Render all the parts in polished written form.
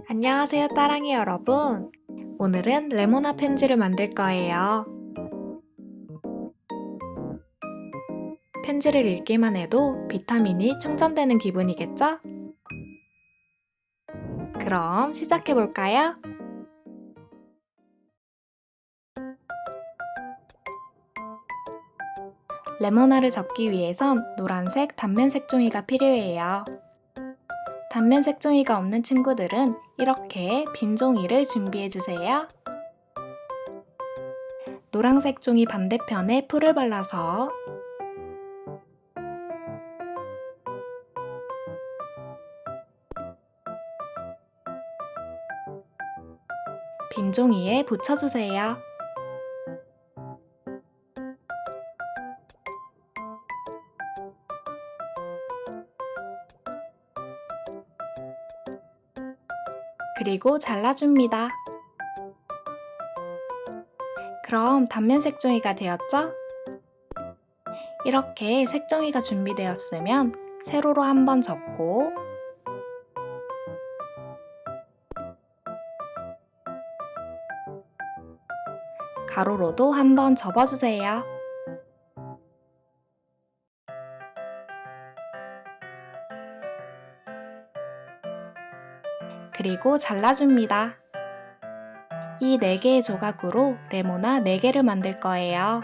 안녕하세요, 따랑이 여러분. 오늘은 레모나 펜지를 만들 거예요. 펜지를 읽기만 해도 비타민이 충전되는 기분이겠죠? 그럼 시작해 볼까요? 레모나를 접기 위해선 노란색 단면색 종이가 필요해요. 단면색 종이가 없는 친구들은 이렇게 빈 종이를 준비해 주세요. 노란색 종이 반대편에 풀을 발라서 빈 종이에 붙여주세요. 그리고 잘라줍니다. 그럼 단면색 종이가 되었죠? 이렇게 색종이가 준비되었으면 세로로 한번 접고 가로로도 한번 접어주세요. 그리고 잘라줍니다. 이 4개의 조각으로 레모나 4개를 만들 거예요.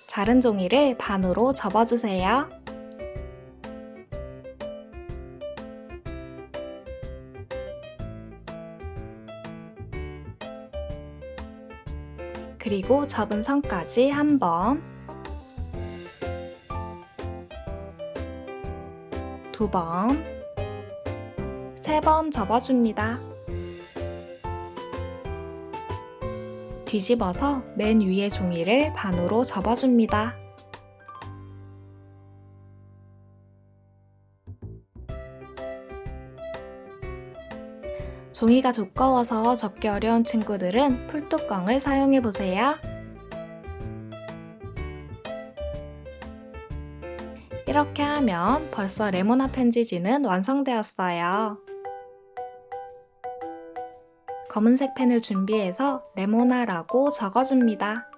자른 종이를 반으로 접어주세요. 그리고 접은 선까지 한 번, 2번, 3번 접어줍니다. 뒤집어서 맨 위에 종이를 반으로 접어줍니다. 종이가 두꺼워서 접기 어려운 친구들은 풀뚜껑을 사용해보세요. 이렇게 하면 벌써 레모나 펜지지는 완성되었어요. 검은색 펜을 준비해서 레모나라고 적어줍니다.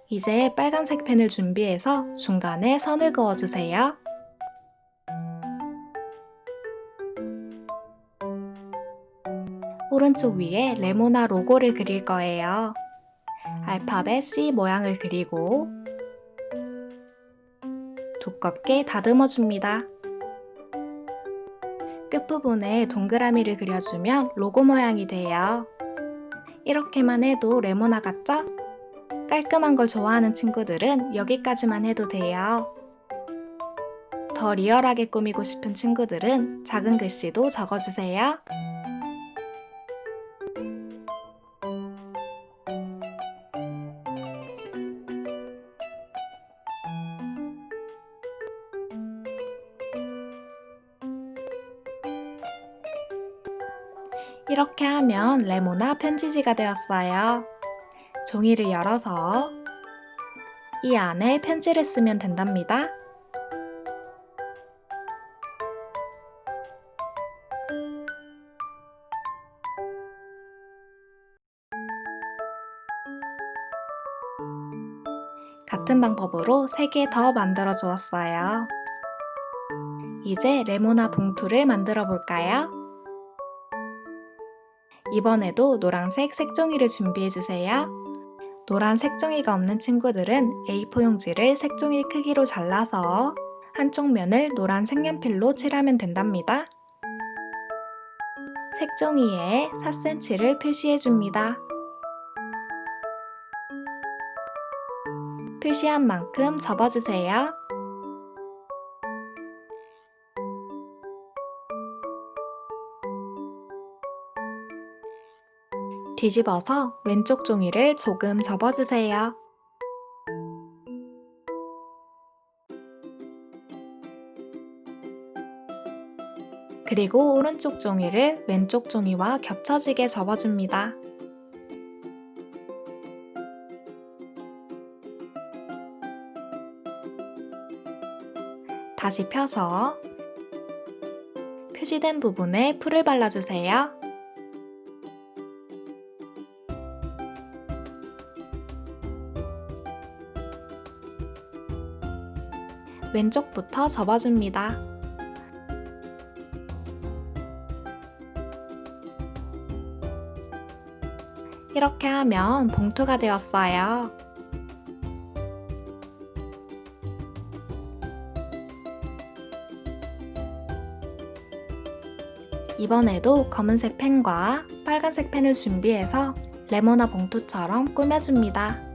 이제 빨간색 펜을 준비해서 중간에 선을 그어주세요. 오른쪽 위에 레모나 로고를 그릴 거예요. 알파벳 C 모양을 그리고 두껍게 다듬어 줍니다. 끝부분에 동그라미를 그려주면 로고 모양이 돼요. 이렇게만 해도 레모나 같죠? 깔끔한 걸 좋아하는 친구들은 여기까지만 해도 돼요. 더 리얼하게 꾸미고 싶은 친구들은 작은 글씨도 적어주세요. 이렇게 하면 레모나 펜지지가 되었어요. 종이를 열어서 이 안에 펜지를 쓰면 된답니다. 같은 방법으로 3개 더 만들어 주었어요. 이제 레모나 봉투를 만들어 볼까요? 이번에도 노란색 색종이를 준비해 주세요. 노란 색종이가 없는 친구들은 A4 용지를 색종이 크기로 잘라서 한쪽 면을 노란 색연필로 칠하면 된답니다. 색종이에 4cm를 표시해 줍니다. 표시한 만큼 접어주세요. 뒤집어서 왼쪽 종이를 조금 접어주세요. 그리고 오른쪽 종이를 왼쪽 종이와 겹쳐지게 접어줍니다. 다시 펴서 표시된 부분에 풀을 발라주세요. 왼쪽부터 접어줍니다. 이렇게 하면 봉투가 되었어요. 이번에도 검은색 펜과 빨간색 펜을 준비해서 레모나 봉투처럼 꾸며줍니다.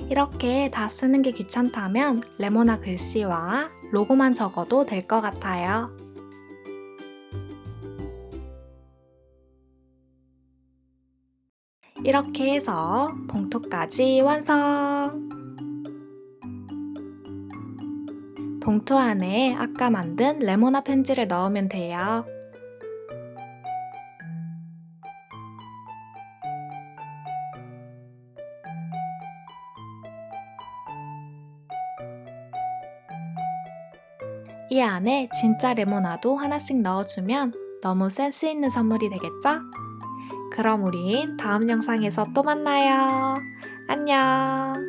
이렇게 다 쓰는 게 귀찮다면 레모나 글씨와 로고만 적어도 될 것 같아요. 이렇게 해서 봉투까지 완성! 봉투 안에 아까 만든 레모나 편지를 넣으면 돼요. 이 안에 진짜 레모나도 하나씩 넣어주면 너무 센스 있는 선물이 되겠죠? 그럼 우린 다음 영상에서 또 만나요. 안녕!